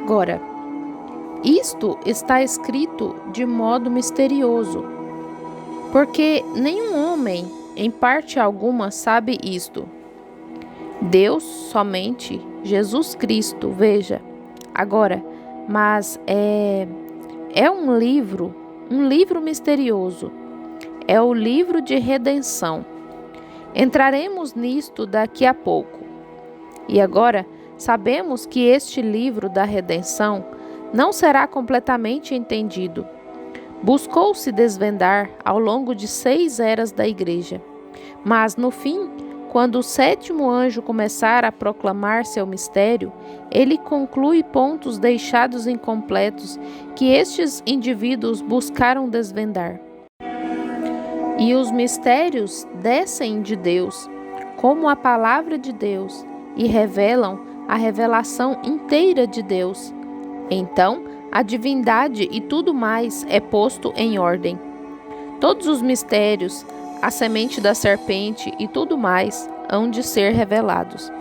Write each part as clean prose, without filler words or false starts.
Agora, isto está escrito de modo misterioso, porque nenhum homem, em parte alguma, sabe isto. Deus somente, Jesus Cristo, veja. Agora, mas é um livro misterioso. É o livro de redenção. Entraremos nisto daqui a pouco. E agora, sabemos que este livro da redenção não será completamente entendido. Buscou-se desvendar ao longo de 6 eras da Igreja. Mas, no fim, quando o 7º anjo começar a proclamar seu mistério, ele conclui pontos deixados incompletos que estes indivíduos buscaram desvendar. E os mistérios descem de Deus, como a palavra de Deus, e revelam a revelação inteira de Deus. Então, a divindade e tudo mais é posto em ordem. Todos os mistérios, a semente da serpente e tudo mais hão de ser revelados.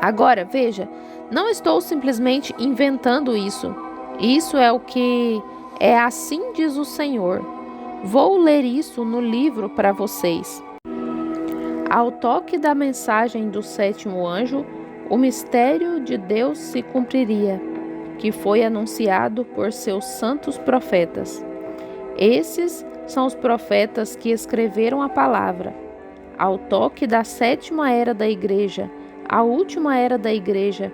Agora, veja, não estou simplesmente inventando isso. Isso é o que é, assim diz o Senhor. Vou ler isso no livro para vocês. Ao toque da mensagem do 7º anjo, o mistério de Deus se cumpriria, que foi anunciado por seus santos profetas. Esses são os profetas que escreveram a palavra. Ao toque da 7ª era da Igreja, a última era da Igreja,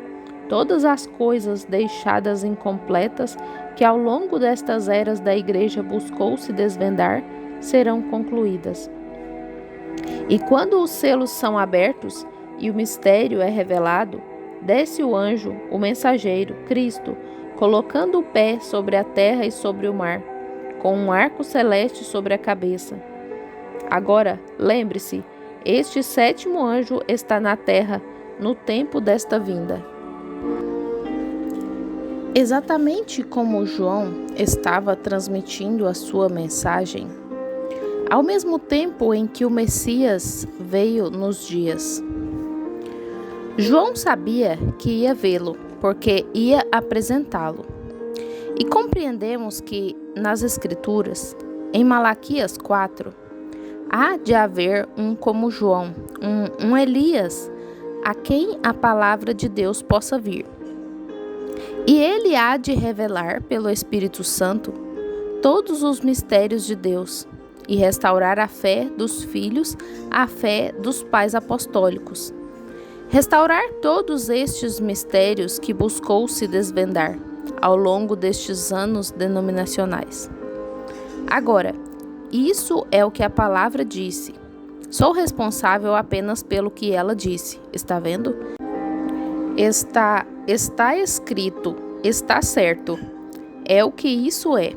todas as coisas deixadas incompletas que ao longo destas eras da Igreja buscou-se desvendar, serão concluídas. E quando os selos são abertos e o mistério é revelado, desce o anjo, o mensageiro, Cristo, colocando o pé sobre a terra e sobre o mar, com um arco celeste sobre a cabeça. Agora, lembre-se, este 7º anjo está na terra no tempo desta vinda. Exatamente como João estava transmitindo a sua mensagem, ao mesmo tempo em que o Messias veio nos dias. João sabia que ia vê-lo, porque ia apresentá-lo. E compreendemos que, nas Escrituras, em Malaquias 4, há de haver um como João, um Elias, a quem a palavra de Deus possa vir. E ele há de revelar pelo Espírito Santo todos os mistérios de Deus e restaurar a fé dos filhos, a fé dos pais apostólicos. Restaurar todos estes mistérios que buscou se desvendar ao longo destes anos denominacionais. Agora, isso é o que a palavra disse. Sou responsável apenas pelo que ela disse. Está vendo? Está escrito, está certo. É o que isso é.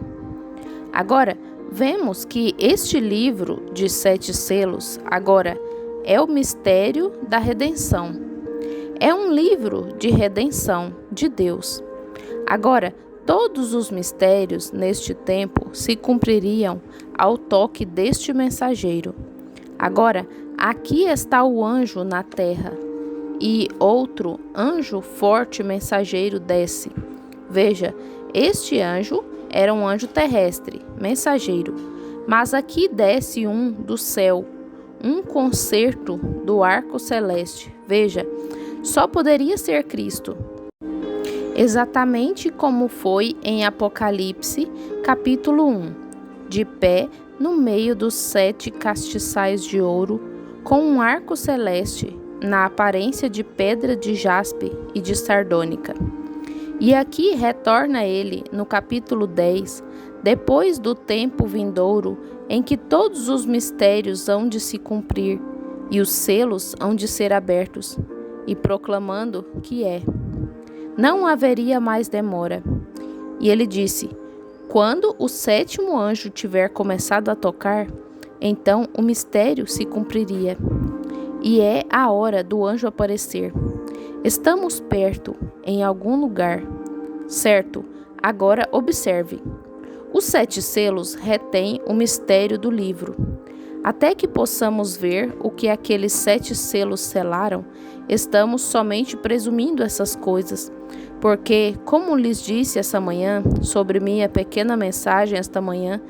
Agora, vemos que este livro de 7 selos, agora, é o mistério da redenção. É um livro de redenção de Deus. Agora, todos os mistérios neste tempo se cumpririam ao toque deste mensageiro. Agora, aqui está o anjo na terra, e outro anjo forte mensageiro desce. Veja, este anjo era um anjo terrestre, mensageiro, mas aqui desce um do céu, um concerto do arco celeste. Veja, só poderia ser Cristo. Exatamente como foi em Apocalipse, capítulo 1, de pé no meio dos 7 castiçais de ouro, com um arco celeste, na aparência de pedra de jaspe e de sardônica. E aqui retorna ele, no capítulo 10, depois do tempo vindouro, em que todos os mistérios hão de se cumprir, e os selos hão de ser abertos, e proclamando que não haveria mais demora. E ele disse: quando o 7º anjo tiver começado a tocar, então o mistério se cumpriria. E é a hora do anjo aparecer. Estamos perto, em algum lugar. Certo, agora observe. Os 7 selos retêm o mistério do livro. Até que possamos ver o que aqueles 7 selos selaram, estamos somente presumindo essas coisas. Porque, como lhes disse essa manhã, sobre minha pequena mensagem esta manhã,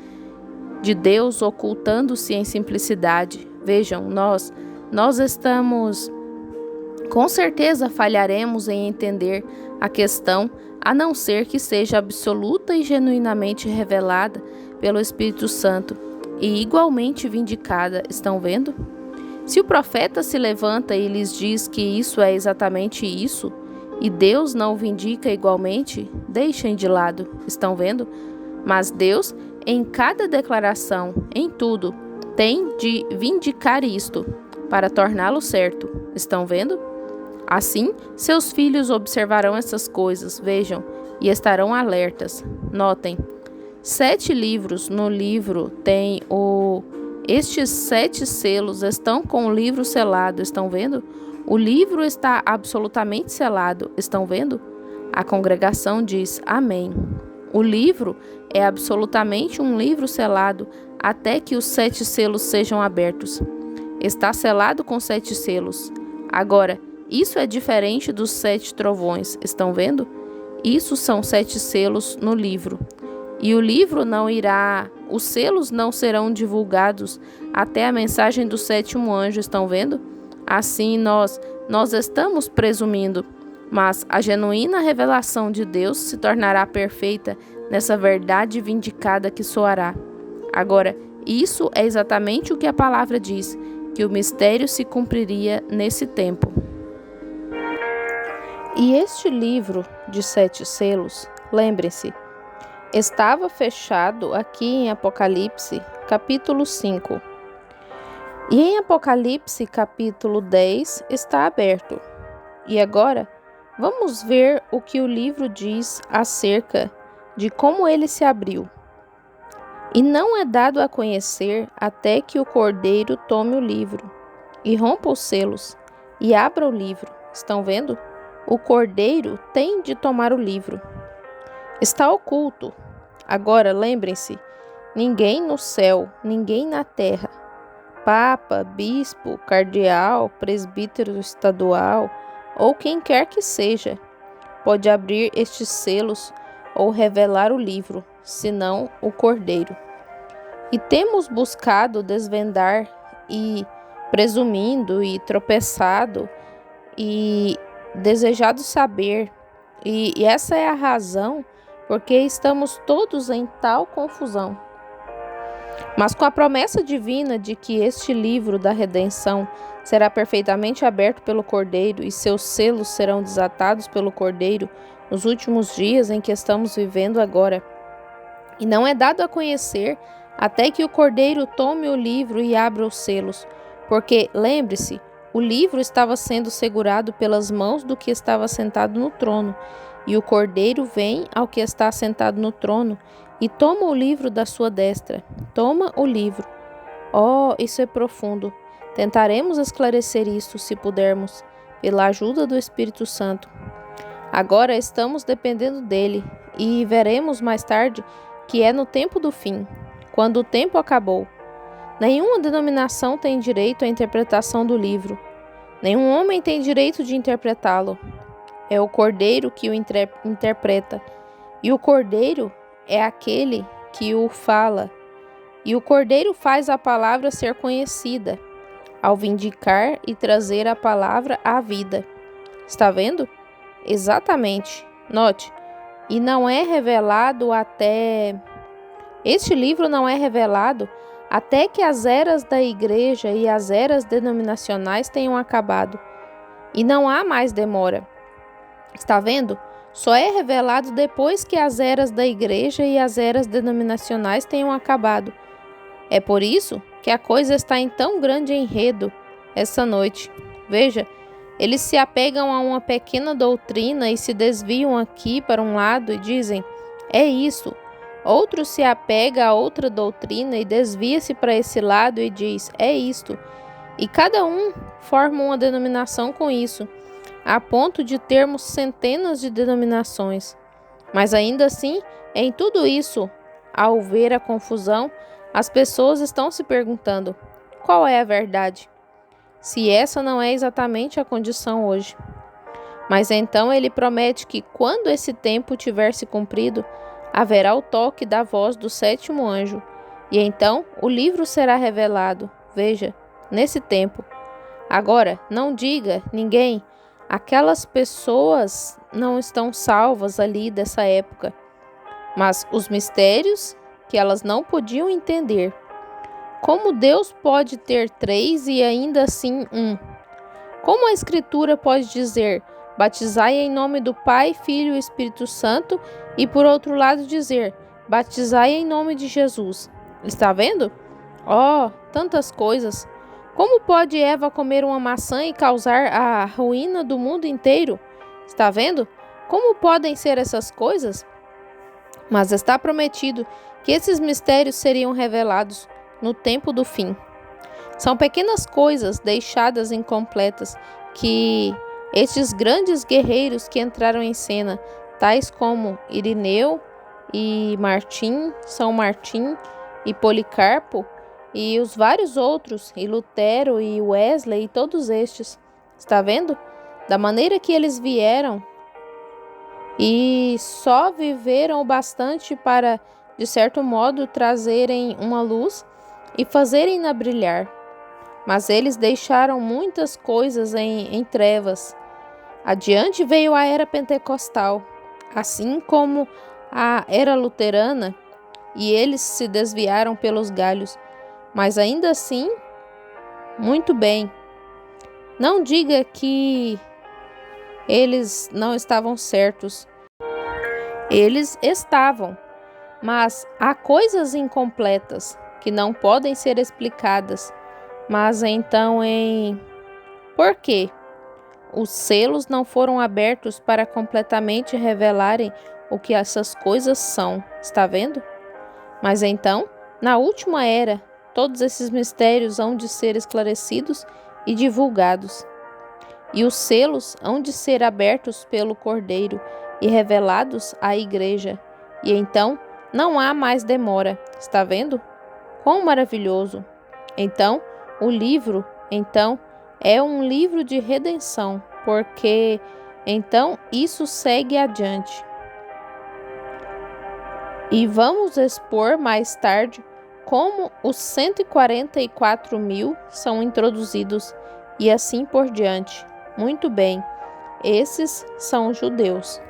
de Deus ocultando-se em simplicidade, vejam, nós estamos, com certeza falharemos em entender a questão, a não ser que seja absoluta e genuinamente revelada pelo Espírito Santo e igualmente vindicada, estão vendo? Se o profeta se levanta e lhes diz que isso é exatamente isso, e Deus não o vindica igualmente, deixem de lado, estão vendo? Mas Deus, em cada declaração, em tudo, tem de vindicar isto, para torná-lo certo, estão vendo? Assim, seus filhos observarão essas coisas, vejam, e estarão alertas. Notem, 7 livros no livro tem Estes 7 selos estão com o livro selado, estão vendo? O livro está absolutamente selado, estão vendo? A congregação diz amém. O livro é absolutamente um livro selado até que os 7 selos sejam abertos. Está selado com 7 selos. Agora, isso é diferente dos 7 trovões, estão vendo? Isso são 7 selos no livro. E o livro não irá, os selos não serão divulgados até a mensagem do 7º anjo, estão vendo? Assim nós estamos presumindo, mas a genuína revelação de Deus se tornará perfeita nessa verdade vindicada que soará. Agora, isso é exatamente o que a palavra diz, que o mistério se cumpriria nesse tempo. E este livro de 7 selos, lembrem-se, estava fechado aqui em Apocalipse, capítulo 5. E em Apocalipse, capítulo 10, está aberto. E agora, vamos ver o que o livro diz acerca de como ele se abriu. E não é dado a conhecer até que o Cordeiro tome o livro, e rompa os selos, e abra o livro. Estão vendo? O Cordeiro tem de tomar o livro. Está oculto. Agora, lembrem-se, ninguém no céu, ninguém na terra, papa, bispo, cardeal, presbítero estadual, ou quem quer que seja, pode abrir estes selos ou revelar o livro, senão o Cordeiro. E temos buscado desvendar e presumindo e tropeçado e desejado saber, e essa é a razão porque estamos todos em tal confusão. Mas com a promessa divina de que este livro da redenção será perfeitamente aberto pelo Cordeiro e seus selos serão desatados pelo Cordeiro nos últimos dias em que estamos vivendo agora. E não é dado a conhecer até que o Cordeiro tome o livro e abra os selos, porque, lembre-se, o livro estava sendo segurado pelas mãos do que estava sentado no trono, e o Cordeiro vem ao que está sentado no trono e toma o livro da sua destra. Toma o livro. Oh, isso é profundo. Tentaremos esclarecer isso, se pudermos, pela ajuda do Espírito Santo. Agora estamos dependendo dele, e veremos mais tarde que é no tempo do fim, quando o tempo acabou. Nenhuma denominação tem direito à interpretação do livro. Nenhum homem tem direito de interpretá-lo. É o Cordeiro que o interpreta. E o Cordeiro é aquele que o fala. E o Cordeiro faz a palavra ser conhecida, ao vindicar e trazer a palavra à vida. Está vendo? Exatamente. Note. E não é revelado até... Este livro não é revelado até que as eras da igreja e as eras denominacionais tenham acabado. E não há mais demora. Está vendo? Só é revelado depois que as eras da igreja e as eras denominacionais tenham acabado. É por isso que a coisa está em tão grande enredo essa noite. Veja, eles se apegam a uma pequena doutrina e se desviam aqui para um lado e dizem, é isso. Outro se apega a outra doutrina e desvia-se para esse lado e diz, é isto. E cada um forma uma denominação com isso, a ponto de termos centenas de denominações. Mas ainda assim, em tudo isso, ao ver a confusão, as pessoas estão se perguntando, qual é a verdade, se essa não é exatamente a condição hoje? Mas então ele promete que quando esse tempo tiver se cumprido, haverá o toque da voz do sétimo anjo, e então o livro será revelado, veja, nesse tempo. Agora, não diga, ninguém, aquelas pessoas não estão salvas ali dessa época, mas os mistérios que elas não podiam entender. Como Deus pode ter três e ainda assim um? Como a Escritura pode dizer, batizai em nome do Pai, Filho e Espírito Santo, e por outro lado dizer, batizai em nome de Jesus? Está vendo? Oh, tantas coisas! Como pode Eva comer uma maçã e causar a ruína do mundo inteiro? Está vendo? Como podem ser essas coisas? Mas está prometido que esses mistérios seriam revelados no tempo do fim. São pequenas coisas deixadas incompletas que estes grandes guerreiros que entraram em cena, tais como Irineu e Martim, São Martim e Policarpo, e os vários outros, e Lutero e Wesley e todos estes, está vendo? Da maneira que eles vieram e só viveram o bastante para, de certo modo, trazerem uma luz e fazerem-na brilhar. Mas eles deixaram muitas coisas em trevas. Adiante veio a era pentecostal, assim como a era luterana, e eles se desviaram pelos galhos. Mas ainda assim, muito bem. Não diga que eles não estavam certos. Eles estavam, mas há coisas incompletas que não podem ser explicadas. Mas então, por quê? Os selos não foram abertos para completamente revelarem o que essas coisas são, está vendo? Mas então, na última era, todos esses mistérios hão de ser esclarecidos e divulgados. E os selos hão de ser abertos pelo Cordeiro e revelados à Igreja. E então, não há mais demora, está vendo? Quão maravilhoso! Então, o livro, é um livro de redenção, porque então isso segue adiante. E vamos expor mais tarde como os 144.000 são introduzidos e assim por diante. Muito bem, esses são os judeus.